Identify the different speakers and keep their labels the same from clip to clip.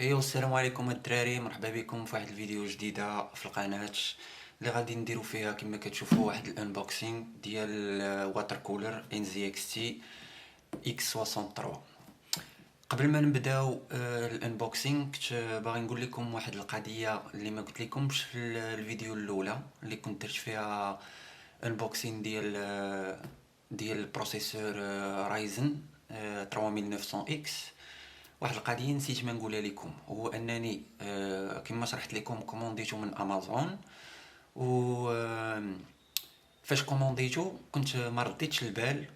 Speaker 1: ايوا السلام عليكم الدراري، مرحبا بكم في واحد الفيديو جديده في القناه اللي غادي نديرو فيها كما كتشوفوا واحد الانبوكسينغ ديال واتر كولر ان زي اكس تي اكس 63. قبل ما نبداو الانبوكسينغ كنت باغي نقول لكم واحد القضيه اللي ما قلت لكمش في الفيديو الاولى اللي كنت درت فيها انبوكسينغ ديال البروسيسور رايزن 3900 اكس. واحد القضيه نسيت ما نقولها لكم، هو انني كما شرحت لكم كومونديتو من امازون، و فاش كومونديتو كنت ما رديتش البال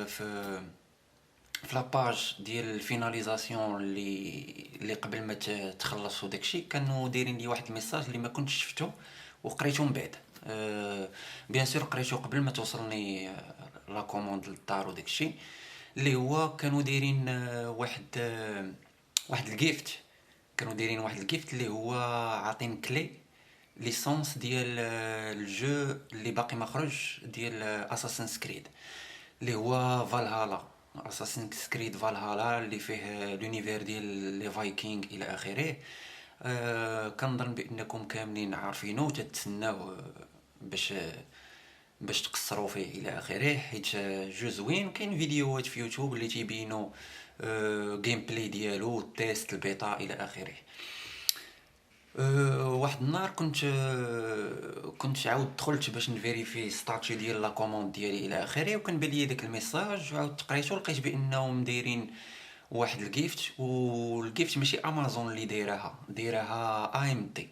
Speaker 1: في لاباج ديال الفيناليزاسيون اللي قبل ما تخلص وداكشي كانوا دايرين لي واحد الميساج اللي ما كنتش شفتو وقريتو من بعد. بيان سور قريتو قبل ما توصلني لا كوموند للدار وداكشي، اللي هو كانوا دايرين واحد الجيفت. كانوا دايرين واحد الجيفت اللي هو عاطين كلي ليسونس ديال الجو اللي باقي ما خرج ديال اساسن كريد، اللي هو فالهالا. اساسن كريد فالهالا اللي فيه لونيفير ديال لي فايكينغ الى اخره. كنظن بانكم كاملين عارفينه وتتسناوه باش تقصروا فيه الى اخره، حيت جو زوين. كاين فيديوهات في يوتيوب اللي تيبينوا جيم بلاي ديالو، تيست البيتا الى اخره. واحد النهار كنت عاود دخلت باش نفيريفي ستاتيو ديال لا كوموند ديالي الى اخره، وكان بان لي داك الميساج وعاود قريتو لقيت بانهم دايرين واحد الجيفت. والجيفت ماشي امازون اللي دايراها اي ام دي،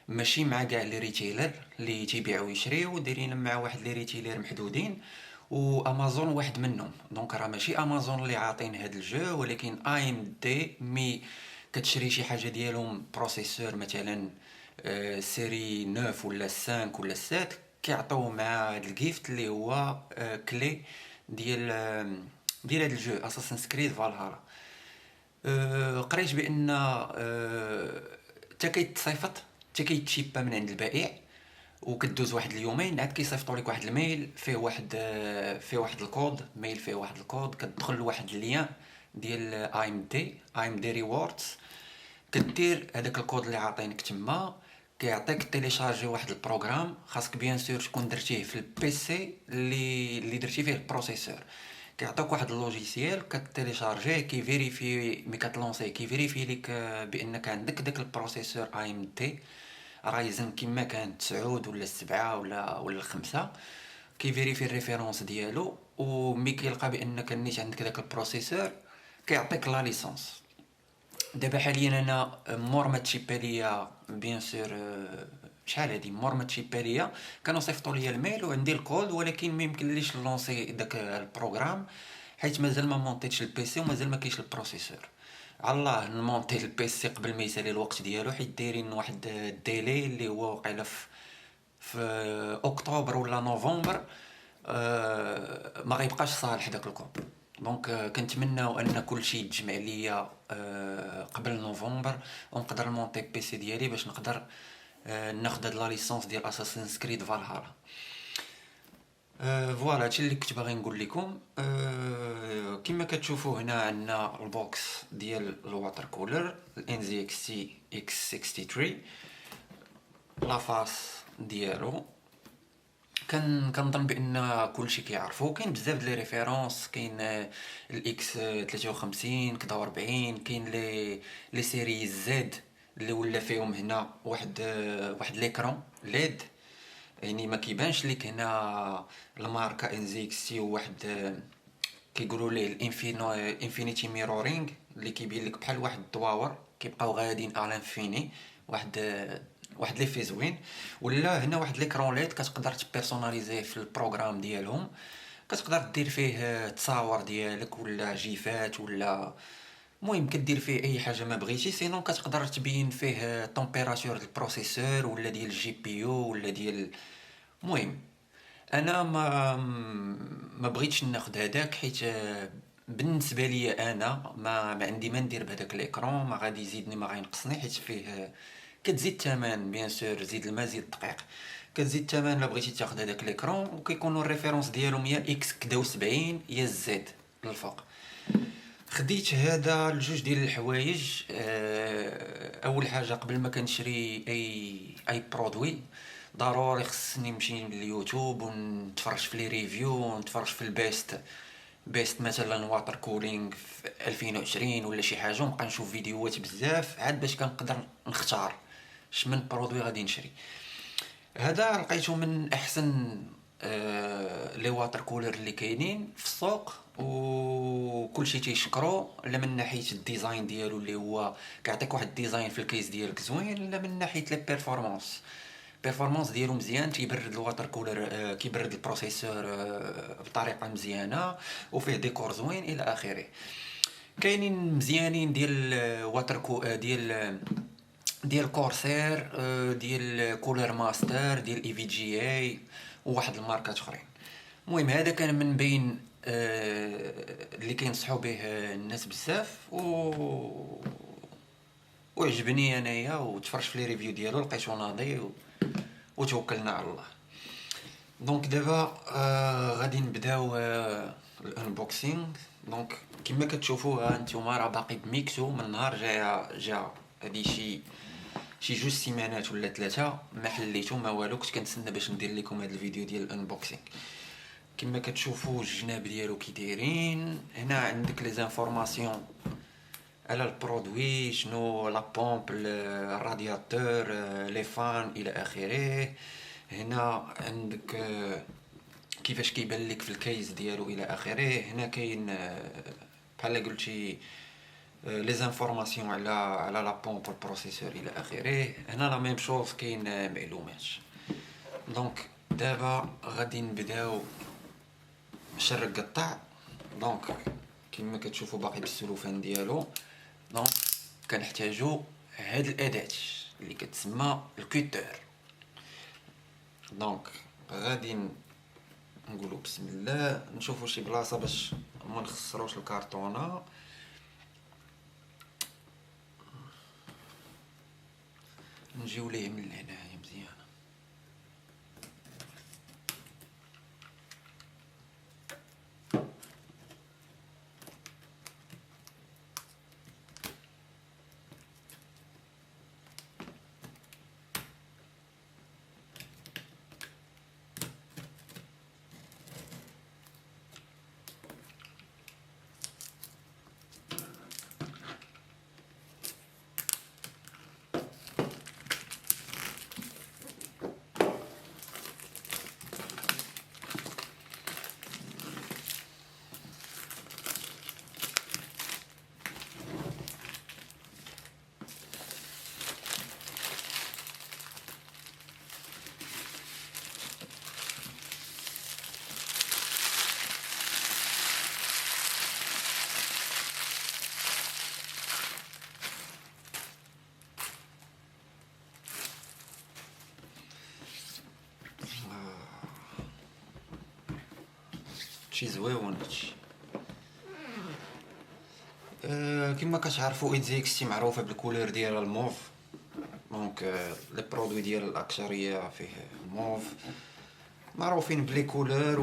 Speaker 1: ماشي مع كاع لي ريتيلر اللي تيبيعوا ويشريو، دايرين مع واحد لي ريتيلر محدودين، وامازون واحد منهم. دونك راه ماشي امازون اللي عاطين هاد الجو، ولكن اي ام دي. مي كتشري شي حاجه ديالهم بروسيسور مثلا سيري 9 ولا 5 ولا 7، كيعطيو مع هاد الجيفت اللي هو كلي ديال هاد الجو اساسن كريد فالهالا. قريت بان حتى كيتصيفط، حتى كيتشيبا من عند البائع، وكدوز واحد اليومين عاد كيصيفطوا لك واحد الميل فيه واحد الكود، ميل فيه واحد الكود، كتدخل لواحد اللين ديال اي ام دي ريوردز، كدير هذاك الكود اللي عاطينك تما، كيعطيك تيليشارجي واحد البروغرام. خاصك بيان سور تكون درتيه في البيسي اللي درتي فيه البروسيسور. كيعطيك واحد اللوجيسيال كتيليشارجيه، كيفيريفي ملي كتلونسيه، كيفيريفي لك بانك عندك داك البروسيسور اي ام دي رايزن كيما كان 9 ولا 7 ولا 5. كيفيريفي الريفيرونس ديالو، وملي كيلقى بانك نيت عندك داك البروسيسور كيعطيك لا ليسونس. دابا حاليا انا مور ما تشيبا ليا بيان سور، شحال هادي مور ما تشيبا ليا كانوا صيفطوا ليا الميل وعندي الكود، ولكن ما يمكنليش نلونسي داك البروغرام حيت مازال ما مونطيتش البيسي ومازال ما كاينش البروسيسور. على الله نمونطي البيسي قبل ما يسالي الوقت ديالو، حيت دايرين واحد الديلي اللي هو واقيلا في اكتوبر ولا نوفمبر. ما غيبقاش صالح داك الكود. دونك كنتمناو ان كلشي يتجمع ليا قبل نوفمبر، ونقدر نمونطي بيسي ديالي باش نقدر ناخد هاد لا ليسونس ديال اساسن كريد فالهالا. فوالا هادشي اللي كنت باغي نقول لكم. كما كتشوفوا هنا عندنا البوكس ديال الواتر كولر الان زي اكس تي اكس 63، لافاس ديالو كنظن بان كلشي كيعرفو. كاين بزاف ديال لي ريفيرونس، كاين الاكس 53 كدا 40، كاين لي سيري زد اللي ولا فيهم هنا واحد ليكرون ليد، يعني ما كيبانش ليك هنا الماركه ان زي اكس تي، وواحد كيقولوا ليه الانفينيتي ميرورينغ اللي كيبين لك بحال واحد الدواور كيبقاو غاديين على انفيني. واحد لي في زوين. ولا هنا واحد ليكرون ليد كتقدر تبيرسوناليزيه في البروغرام ديالهم، كتقدر دير فيه تصاور ديالك ولا جيفات، ولا المهم كدير فيه اي حاجه ما بغيتي. سينون كتقدر تبين فيه طومبيراتور البروسيسور ولا ديال الجي بي يو ولا ديال. المهم انا ما بغيتش ناخد هداك، حيت بالنسبه لي انا ما عندي ما ندير بهذاك ليكرون، ما غادي يزيدني ما غينقصني، حيت فيه كتزيد الثمن بيان سور، زيد الماء زيد الدقيق، كتزيد الثمن الا بغيتي تاخد هذاك ليكرون. وكيكونوا الريفيرونس ديالهم يا اكس كدا و70 يا زد للفوق. خديت هذا الجوج ديال الحوايج. اول حاجه قبل ما كنشري اي برودوي ضروري خصني نمشي لليوتيوب ونتفرج في لي ريفيو ونتفرج في البيست مثلا واتر كولينغ في 2020 ولا شي حاجه، ونبقى نشوف فيديوهات بزاف عاد باش كنقدر نختار شمن برودوي غادي نشري. هذا لقيته من احسن لي واتر كولر اللي كاينين في السوق، وكل شيء تيشكرو، لا من ناحيه الديزاين ديالو اللي هو كيعطيك واحد الديزاين في الكيس ديالك زوين، لا من ناحيه لي بيرفورمانس ديالو مزيان، تيبرد الواتر كولر، كيبرد البروسيسور بطريقه مزيانه، وفيه ديكور زوين الى اخره. كاينين مزيانين ديال واتر كو ديال كورسير، ديال كولر ماستر، ديال اي في جي اي، وواحد الماركات اخرين. المهم هذا كان من بين اللي كينصحوا به الناس بزاف، وعجبني انايا وتفرجت في لي ريفيو ديالو لقيتو ناضي وتوكلنا على الله. دونك دابا غادي نبداو الانبوكسينغ. دونك كما كتشوفوا ها نتوما راه باقي بميكسو من نهار جا هادي شي جوج سيمانات ولا ثلاثه ما حليتو ما والو، كنت كنتسنى باش ندير لكم هذا الفيديو ديال الانبوكسينغ. كما كتشوفوا الجناب ديالو كي دايرين، هنا عندك لي زانفورماسيون على البرودوي، شنو لا بومب، الرادياتور، لي فان الى اخره. هنا عندك كيفاش كيبان لك في الكيس ديالو الى اخره. هنا كاين بحال قلتي لي زانفورماسيون على لا بومب والبروسيسور الى اخره. هنا لا ميم شوز كاين معلومات. دونك دابا غادي نبداو شر القطع. دونك كما كتشوفوا باقي بالسلوفان ديالو. دونك كنحتاجو هاد الاداه اللي كتسمى الكوتر. دونك غادي نقولوا بسم الله، نشوفوا شي بلاصه باش ما نخسروش الكارطونه. نجيو ليه من هنايا مزيان. شي زويون هادشي. كما كتعرفوا ايدزيكس معروفه بالكولور ديال الموف. دونك لي برودوي ديال الاكثريه فيه موف، معروفين بلي كولور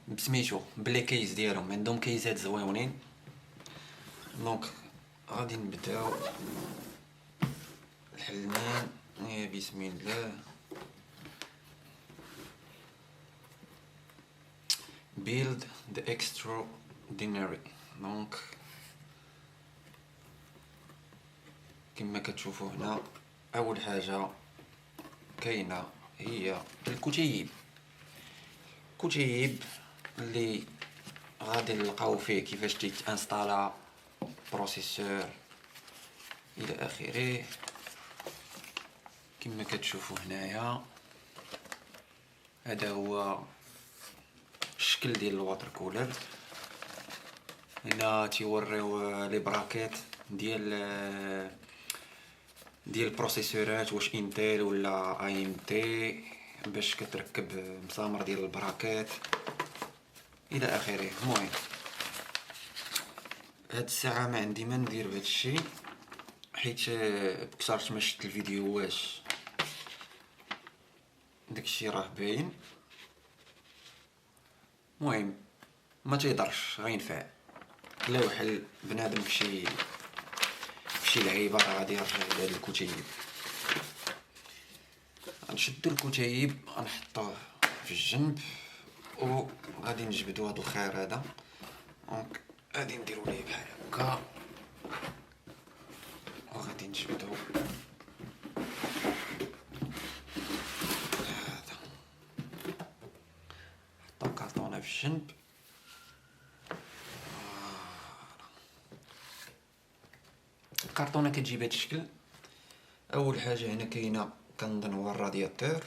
Speaker 1: بسميتو بلي كيس ديالهم، عندهم كيسات زويونين. دونك غادي نبداو الحلمان. يا بسم الله. build the extraordinary. دونك كما كتشوفوا هنا اول حاجه كاينه هي الكتيب اللي غادي نلقاو فيه كيفاش تيتانستالا بروسيسور الى اخره. كما كتشوفوا هنايا هذا هو الشكل ديال الواتر كولر. هنا تيوريو لي براكيت ديال البروسيسورات، واش انتل ولا اي ام تي، باش كتركب مسامر ديال البراكيت الى اخره. المهم هاد الساعه ما عندي ما ندير بهذا الشيء، حيت بكثرت ما شفت الفيديوهات داكشي راه باين. المهم ما تيضرش غينفع. لا وحل بنادم في شي لعيبه راه غادي يرجع لهاد الكتيب. غنشدو الكتيب غنحطوه في الجنب وغادي نجبدو هاد الخير هذا. دونك غادي نديرو ليه بحال هكا وغادي نجبدو هذا. نحطو الكارطونة في الجنب. الكارطونة كتجي بهاد الشكل. اول حاجه هنا كاينه كنظن هو الرادياتور،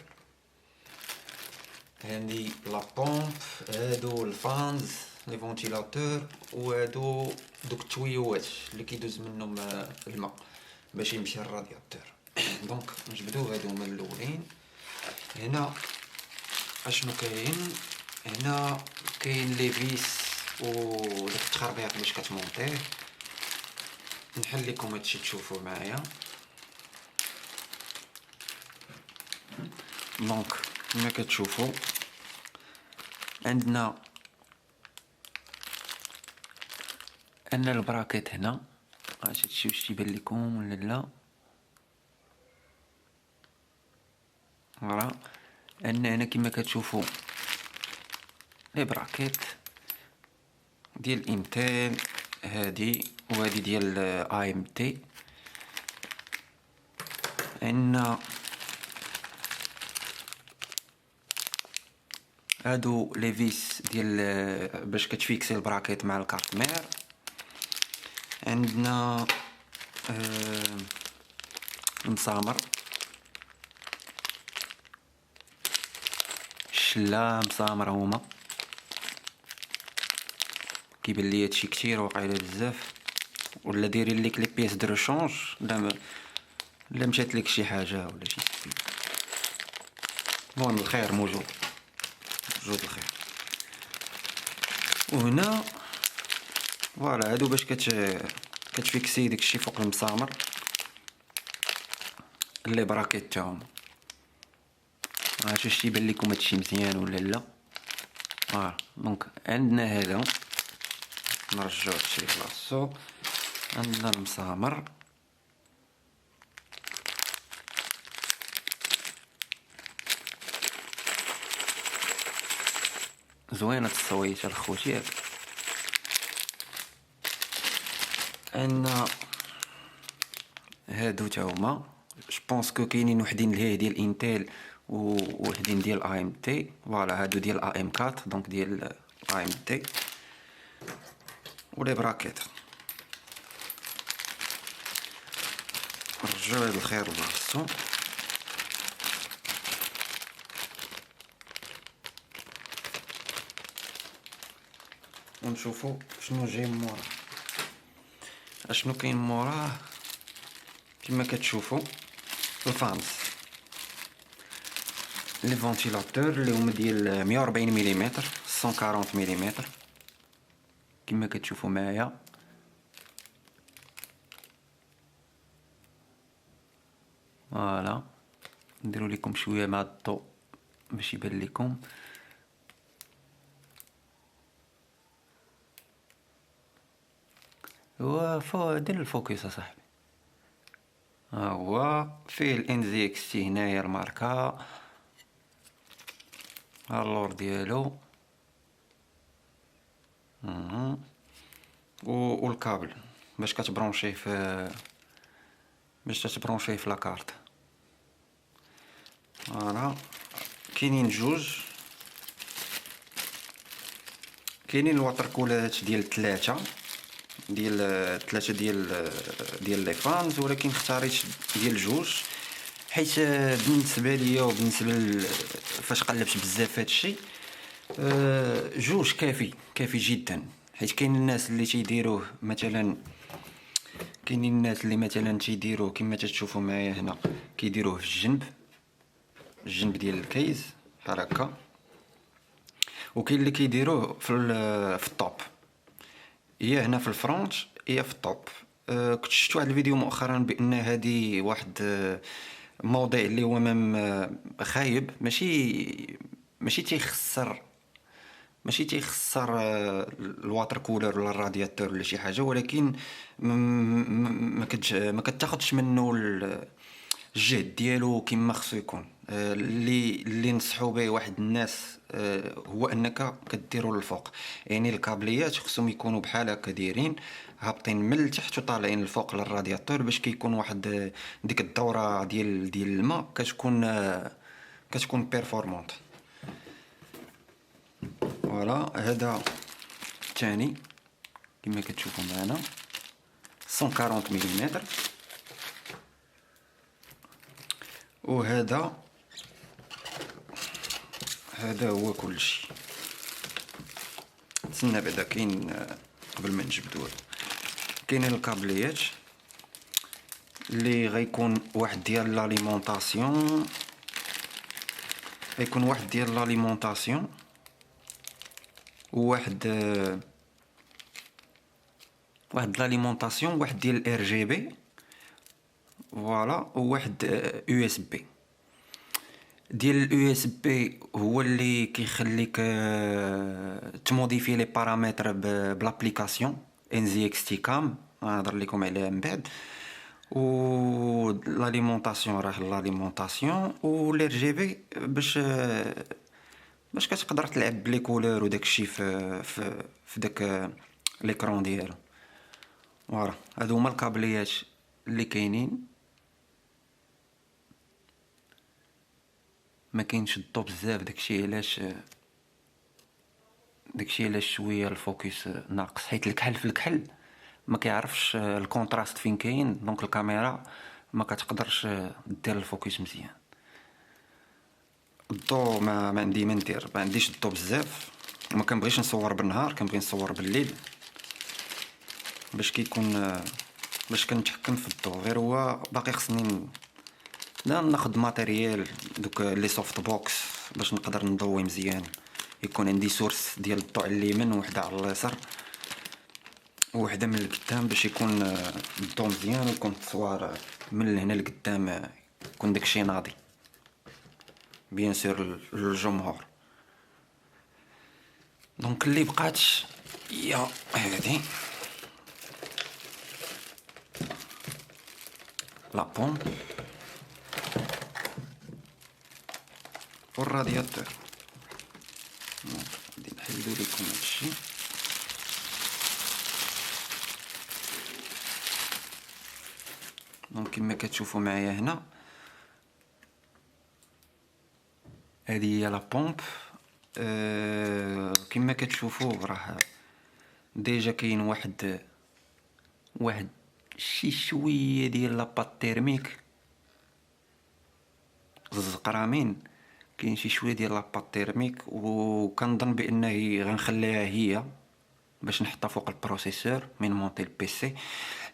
Speaker 1: هادي لا بومب، هادو الفانز لي فونتيلاتور، وهادو دوك التويوات اللي كيدوز منهم الماء باش يمشي الرادياتور. دونك نجبدو هادو هما الاولين. هنا اشنو كاين؟ هنا كاين لي فيس وداك التخربيق باش كتمونطيه. نحل لكم هادشي تشوفوا معايا. دونك كما كتشوفوا عندنا البراكيت هنا. هادشي واش تيبان لكم ولا لا؟ فوالا عندنا هنا كما كتشوفوا لي براكيت ديال انتل، هادي وهادي ديال اي ام تي. عندنا هادو لي فيس ديال باش كتفيكسي البراكيت مع الكارت مير. عندنا المسامر، الشلا مسامر هما. كيبان لي هادشي كتير واقيلا بزاف، ولا دايرين ليك لي بيس دو ريشونج لا مشات لك شي حاجه ولا شي سبيل. المهم الخير موجود الخير. وهنا فوالا هادو باش كتفيكسي داكشي فوق المسامر لي براكيت تاعهم. واش تيبان لكم هادشي مزيان ولا لا؟ دونك عندنا هذا، نرجعو هادشي لبلاصتو. عندنا المسامر، زوينة التصويت الخوتي ياك. عندنا هادو تا هما جوبونسكو كاينين وحدين لهيه ديال انتل ووحدين ديال اي ام تي. فوالا هادو ديال اي ام 4 دونك ديال اي ام تي. ولي براكيت نرجعو هاد الخير لبلاصتو. ونشوفو شنو جاي من موراه. اشنو كاين موراه؟ كما كتشوفوا الفانز لي فونتيلاتور اللي هما ديال 140 ملم 140 ملم كما كتشوفوا معايا. فوالا نديرو لكم شويه مع الضوء باش يبان لكم. هو دير الفوكس اصاحبي. ها هو فيه الان زي اكس تي هنايا الماركه، ها اللور ديالو والكابل باش كتبرونشيه في لاكارت. فوالا كاينين جوج، كاينين الواتر كولات ديال ثلاثة ديال لي فانز، ولكن اختاريت ديال جوج حيت بالنسبه ليا وبالنسبه فاش قلبت بزاف هادشي جوج كافي جدا. حيت كاين الناس اللي تيديروه مثلا، كاينين الناس اللي مثلا تيديروه كما تشوفوا معايا هنا، كيديروه في الجنب ديال الكيس بحال هكا، وكاين اللي كيديروه في الطوب، هي هنا في الفرونت هي في الطوب. كنت شفت واحد الفيديو مؤخرا بان هذه واحد موضوع اللي هو خايب، ماشي تيخسر ماشي تيخسر الواتر كولر ولا الرادياتور ولا شي حاجه، ولكن ما كتاخدش منه الجهد ديالو كما خصو يكون. اللي نصحوا به واحد الناس هو انك كديروا للفوق. يعني الكابليات خصهم يكونوا بحال هكا دايرين هابطين من التحت وطالعين للفوق للرادياتور، باش كيكون واحد ديك الدوره ديال الماء كتكون بيرفورمانت. فوالا هذا الثاني كما كتشوفوا معنا 140 ملم. وهذا هو كلشي. تسنى بعدا كاين قبل ما نجبدو كاينين الكابليات اللي غيكون واحد ديال لاليمونطاسيون، غيكون واحد ديال لاليمونطاسيون وواحد لاليمونطاسيون، واحد ديال الار جي بي، فوالا، وواحد يو اس بي. ديال اليو اس بي هو اللي كيخليك تموديفي لي بارامتر بلابليكاسيون ان زي اكس تي كام، نهضر لكم عليها من بعد. و لاليمونطاسيون راه لاليمونطاسيون، و الار جي بي باش كتقدر تلعب بلي كولور وداكشي في داك ليكرون ديالو. فوالا هادو هما الكابليات اللي كاينين. ما كاينش الضو بزاف، داكشي علاش شويه الفوكس ناقص، حيت الكحل في الكحل ما كيعرفش الكونتراست فين كاين، دونك الكاميرا ما كتقدرش دير الفوكس مزيان. الضو ما عندي ما ندير، ما عنديش الضو بزاف، وما كنبغيش نصور بالنهار، كنبغي نصور بالليل باش كيكون باش كنتحكم في الضو. غير هو باقي خصني ناخذ ماتيريال دوك لي سوفت بوكس باش نقدر نضوي مزيان، يكون عندي سورس ديال الضوء على اليمين وحده على اليسار وحده من القدام، باش يكون الضوء مزيان ويكون التصوير من هنا لقدام يكون داكشي ناضي بيان سور للجمهور. دونك اللي بقات هي هادي لا بومب والرادياتور. غادي نحيدو لكم هادشي. دونك كما كتشوفوا معايا هنا هذه هي لا بومب. كما كتشوفوا راه ديجا كاين واحد شي شويه ديال لاباط تيرميك الزقرامين، كاين شي شويه ديال لاباط تيرميك، وكنظن بانه غنخليها هي باش نحطها فوق البروسيسور من مونطي البيسي،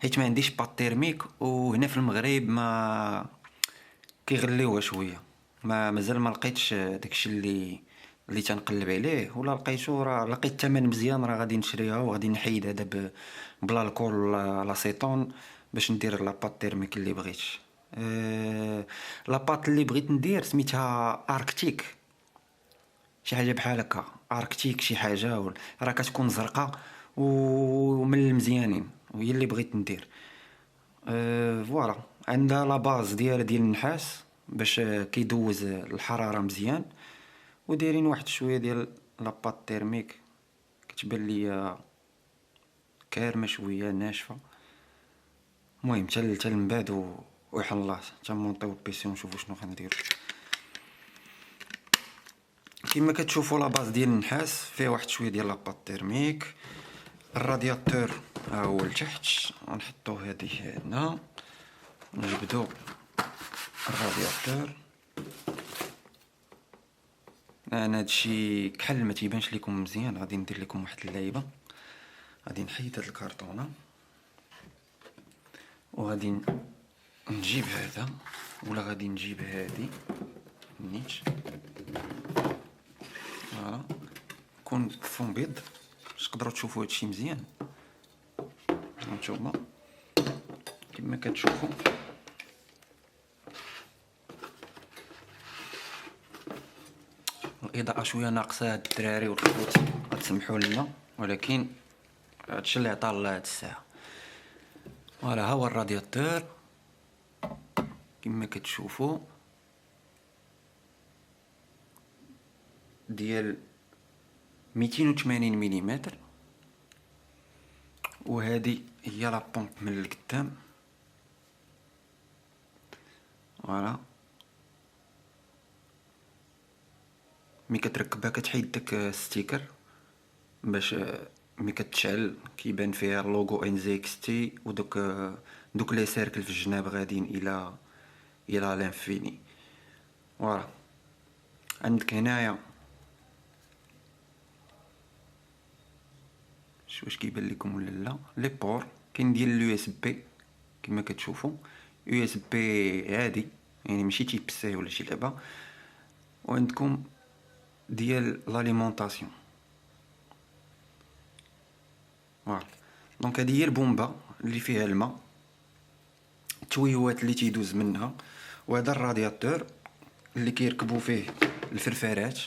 Speaker 1: حيت ما عنديش بات تيرميك. وهنا في المغرب ما كيغليوها شويه، مازال ما لقيتش داكشي اللي تنقلب عليه، ولا لقيتو راه لقيت الثمن مزيان راه غادي نشريها وغادي نحيد هذا بلا الكول ولا لاسيتون باش ندير لاباط تيرميك اللي بغيت. لاباط اللي بغيت ندير سميتها اركتيك، شي حاجه بحال هكا اركتيك، شي حاجه راه كتكون زرقاء ومن المزيانين، وهي اللي بغيت ندير. فوالا عندها لا باز ديال النحاس باش كيدوز الحراره مزيان، ودايرين واحد شويه ديال لاباط تيرميك كتبان ليا كارمه شويه ناشفه. المهم حتى من بعد ويحل الله تنمونطيو البيسي ونشوفو شنو غنديرو. كما كتشوفوا لا باز ديال النحاس فيه واحد شويه ديال لاباط تيرميك. الرادياتور ها هو لتحت، غنحطو هادي هنا نجبدو الرادياتور. انا هادشي كحل ما تيبانش لكم مزيان، غادي ندير لكم واحد اللعيبه. غادي نحيد هاد الكرتونه وغادي نجيب هذا، ولا غادي نجيب هادي نيت. فوالا كون فون بيض باش تقدروا تشوفوا هادشي مزيان. هانتوما كما كتشوفوا الاضاءه شويه ناقصه هاد الدراري والخوت غتسمحوا لنا، ولكن هادشي اللي عطا الله هاد الساعه. فوالا ها هو الرادياتور كما كتشوفوا ديال 280 ملم، وهذه هي لا بومب من القدام. فوالا ملي كتركبها كتحيد داك الستيكر باش ملي كتشعل كيبان فيها اللوغو NZXT، ودوك لي سيركل في الجناب غاديين الى لانفيني. فوالا عندك هنايا واش كيبان لكم ولا لا لي بور. كاين ديال اليو اس بي كما كتشوفوا، يو اس بي عادي يعني ماشي تيب سي ولا شي لعبه، وعندكم ديال لاليمونطاسيون. فوالا دونك هذه هي البومبه اللي فيها الماء، التويوات اللي تيدوز منها، وهذا الرادياتور اللي كيركبوا فيه الفرفارات.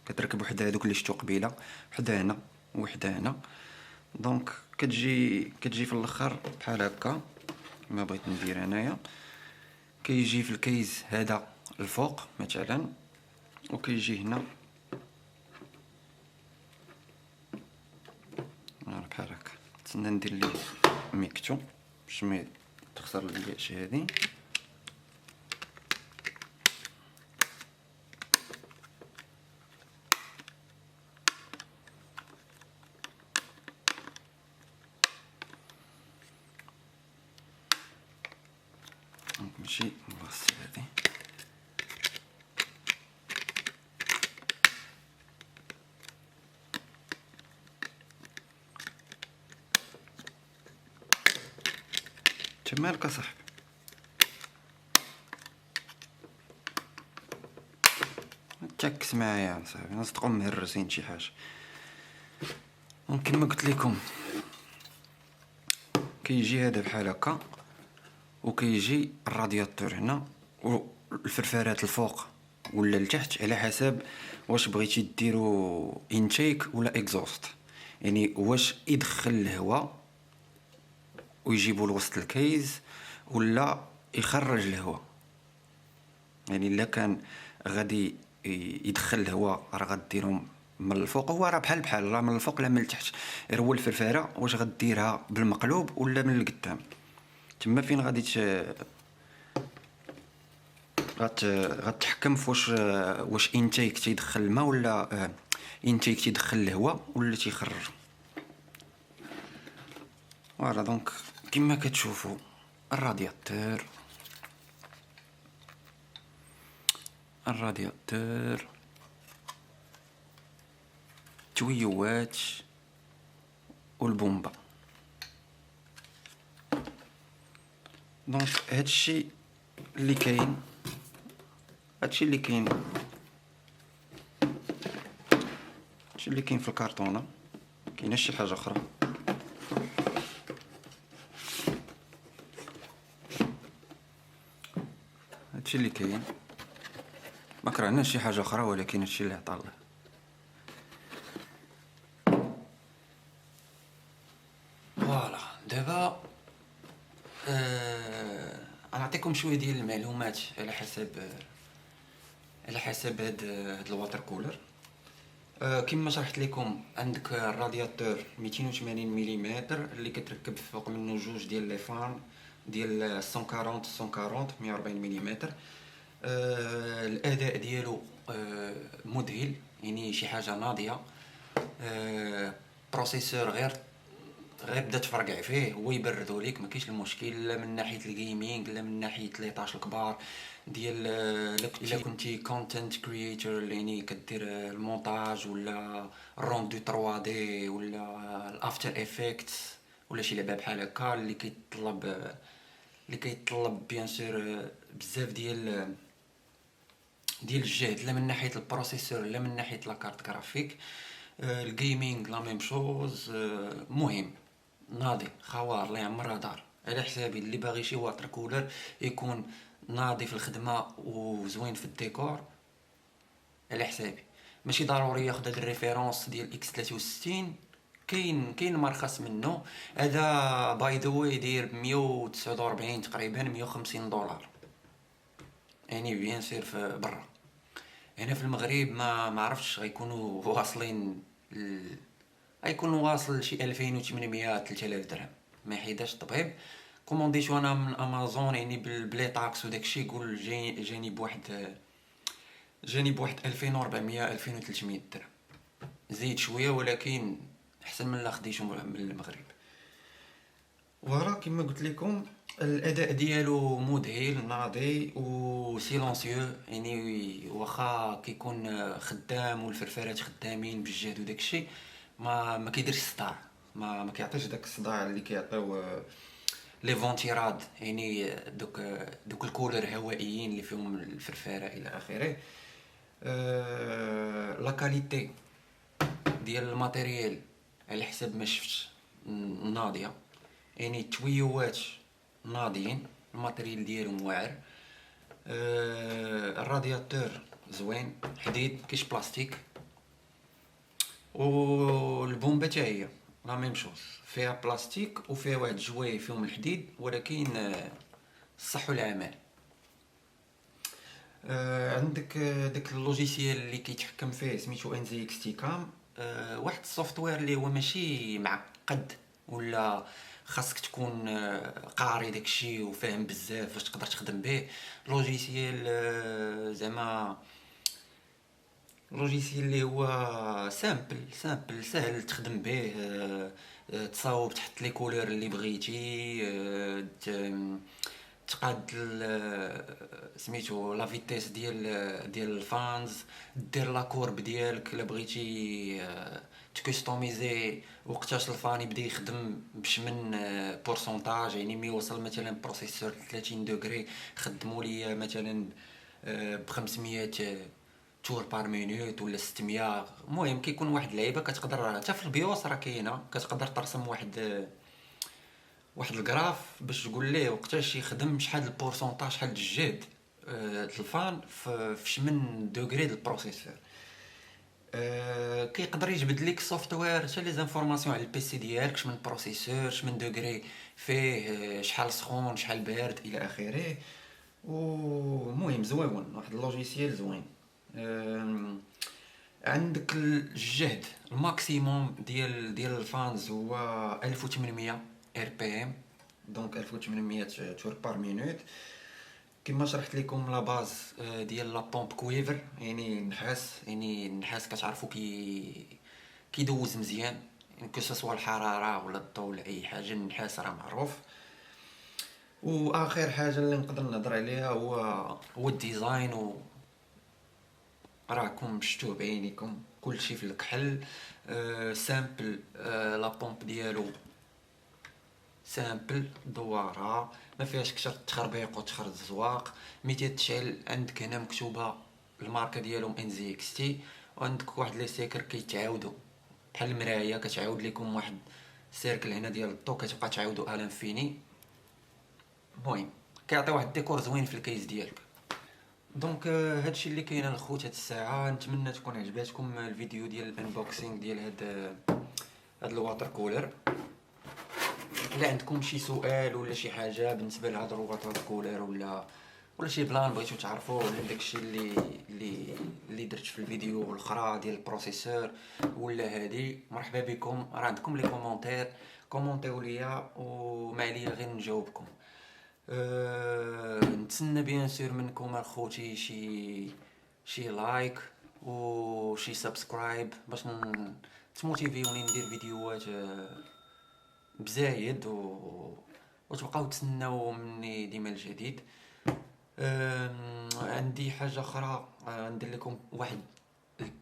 Speaker 1: كتركب وحده هذوك اللي شفتو قبيله، وحده هنا وحده هنا. دونك كتجي في الاخر بحال هكا كما بغيت ندير انايا. كيجي في الكيس هذا الفوق مثلا، وكيجي هنا بحال هكا. نتسنى ندير ليه ميكتو باش ما تخسر لياش هذه. ماشي بلاصه هذه. مالك اصاحبي؟ تاكس معايا صاحبي، نصدقوا مهرسين شي حاجه. كما قلت لكم كيجي هذا بحال هكا، وكيجي الرادياتور هنا، والفرفارات الفوق ولا لتحت على حسب واش بغيتي ديروا انتيك ولا اكزوست. يعني واش يدخل الهواء ويجيبوا لوسط الكيس ولا يخرج الهواء. يعني الا كان غادي يدخل الهواء راه غديرهم من الفوق، هو راه بحال راه من الفوق لا من التحت، غير هو الفرفاره واش غديرها بالمقلوب ولا من القدام. تما فين غادي غتحكم في واش انتيك تيدخل الماء ولا انتيك تيدخل الهواء ولا تيخرج. فوالا دونك كما كتشوفوا الرادياتور تويوات والبومبا. دونك هادشي اللي كاين، هادشي اللي كاين في الكرتونه. كاينه شي حاجه اخرى؟ هادشي اللي كاين، ما كرهناش شي حاجه اخرى، ولكن هادشي اللي عطا الله. فوالا دابا غنعطيكم شويه ديال المعلومات على حسب هاد الواتر كولر. كما شرحت لكم، عندك الرادياتور 280 ملم اللي كتركب فوق منه جوج ديال لي فان ديال 140 140 ملم. الاداء ديالو مذهل، يعني شي حاجه ناضيه. بروسيسور غير بدا تفرقع فيه هو يبردو ليك، ما كاينش المشكل لا من ناحيه الجيمنج لا من ناحيه ليطاج الكبار ديال الا كنتي كونتنت كرييتور، يعني كدير المونتاج ولا الروندو 3 دي ولا الافتر افكتس ولا شي لعبه بحال هكا اللي كيطلب بيان سور بزاف ديال الجهد، لا من ناحيه البروسيسور لا من ناحيه لا كارت جرافيك. الجيمنج لا ميم شوز. مهم ناضي خوار لا يعمرها دار. على حسابي اللي باغي شي واتر كولر يكون ناضي في الخدمه وزوين في الديكور، على حسابي. ماشي ضروري ياخد هاد الريفيرونس ديال اكس 63. كاين مرخص منه. هذا باي ذا واي داير 149 تقريبا 150 دولار، يعني بيان سير في برا. هنا في المغرب ما عرفتش غيكونوا واصلين غيكونوا واصل شي 2800 3000 درهم، ما يحيداش الطبيب. كومونديتو انا من امازون يعني بالبلي طاكس وداكشي، يقول جاني بواحد 2400 2300 درهم، زيد شويه ولكن احسن من لا خديتو من المغرب. فوالا كما قلت لكم الاداء ديالو مذهل ناضي و سيلونسيو، يعني واخا كيكون خدام والفرفارات خدامين بالجهد وداكشي ما كيديرش الصداع، ما كيعطيش داك الصداع اللي كيعطيو لي فونتيراد، يعني دوك الكولر هوائيين اللي فيهم الفرفاره الى اخره. لا كاليتي ديال الماتيريال على حسب ما شفت ناضيه، يعني التويوات ناضيين، الماتيريال ديالهم واعر. الرادياتور زوين حديد كاش بلاستيك، والبومبه حتى هي لا ميم شوز، فيها بلاستيك وفيها واحد جوايه فيهم الحديد، ولكن الصح والعمل. عندك داك اللوجيسيال اللي كيتحكم فيه سميتو ان زي اكس تي كام، واحد السوفتوير اللي هو ماشي معقد، ولا خاصك تكون قاري داكشي وفاهم بزاف باش تقدر تخدم به. لوجيسيال زعما لوجيسيال اللي هو سامبل سهل تخدم به، تصاوب تحط لي كولور اللي بغيتي، تقاد سميتو لا فيتيس ديال الفانز، دير لا كورب ديالك الا بغيتي تكستوميزي وقتاش الفان يبدا يخدم باش من بورسونتاج، يعني مي وصل مثلا بروسيسور 30 دوغري خدموا لي مثلا ب 500 تور بار مينوت ولا 600. المهم كيكون واحد اللعيبه كتقدر حتى في البيوس راه كاينه، كتقدر ترسم واحد الجراف باش تقول ليه وقتاش يخدم، شحال البورسونتاج، شحال الجهد الفان في شمن دوغري ديال البروسيسور. كيقدر يجبد لك السوفتوير حتى لي زانفورماسيون على البيسي ديالك، شمن بروسيسور شمن دوغري فيه، شحال سخون شحال بارد الى اخره. ومهم زويون، واحد اللوجيسيال زوين. عندك الجهد الماكسيموم ديال الفانز هو 1800 ار بي ام، دونك 1800 تور بار مينوت. كما شرحت لكم لا باز ديال لا بومب كويفر، يعني النحاس كتعرفوا كيدوز مزيان، يعني كو سوا الحراره ولا الضوء ولا اي حاجه، النحاس راه معروف. واخر حاجه اللي نقدر نهضر عليها هو الديزاين، راكم شفتوه بعينيكم كلشي في الكحل. سامبل، لا بومب ديالو سامبل دوارة، ما فيهاش كثر التخربيق وتخرج الزواق. ملي تشعل عندك هنا مكتوبه الماركه ديالهم ان زي اكس تي، وعندك واحد لي سيكر كيتعاودوا بحال المرايه، كتعاود لكم واحد سيركل هنا ديال الضو، كتبقى تعاودوا الان فيني. المهم كيعطي واحد الديكور زوين في الكيس ديالك. دونك هادشي اللي كاين الخوت هاد الساعه. نتمنى تكون عجباتكم الفيديو ديال الانبوكسينغ ديال هاد الواتر كولر. الا عندكم شي سؤال ولا شي حاجه بالنسبه لهاد الواتر كولر ولا شي بلان بغيتو تعرفوا على داكشي اللي درت في الفيديو الاخرى ديال البروسيسور ولا هادي، مرحبا بكم. راه عندكم لي كومونتيو ليا وما عليا غير نجاوبكم. نتسنى بيان سور منكم اخوتي شي لايك وشي سبسكرايب باش تموتيفيوني ندير فيديوهات بزايد وتبقاو تسناو مني ديما الجديد. عندي حاجه اخرى، ندير لكم واحد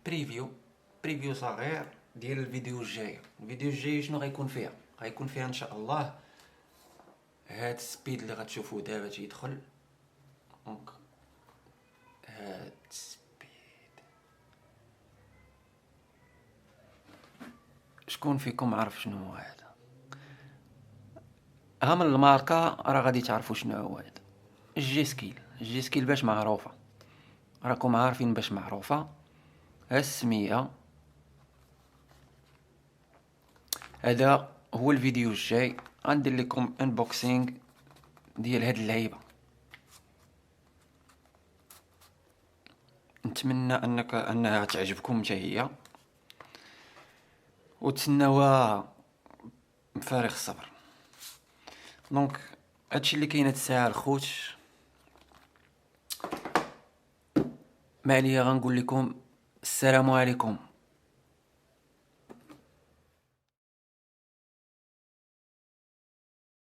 Speaker 1: بريفيو صغير ديال الفيديو الجاي. شنو غيكون فيها ان شاء الله هاد السبيد اللي غتشوفوه دابا تيدخل. دونك هاد السبيد، شكون فيكم عارف شنو هو هذا؟ ها من الماركه راه غادي تعرفوا شنو هو هذا. الجي سكيل باش معروفه، راكم عارفين باش معروفه. السمية. هذا هو الفيديو الجاي، غندير لكم انبوكسينغ ديال هاد اللعيبه. نتمنى انها تعجبكم حتى هي، وتسناوها بفارغ الصبر. دونك هادشي اللي كاين هاد الساعه الخوت. ما عليا غنقول لكم السلام عليكم.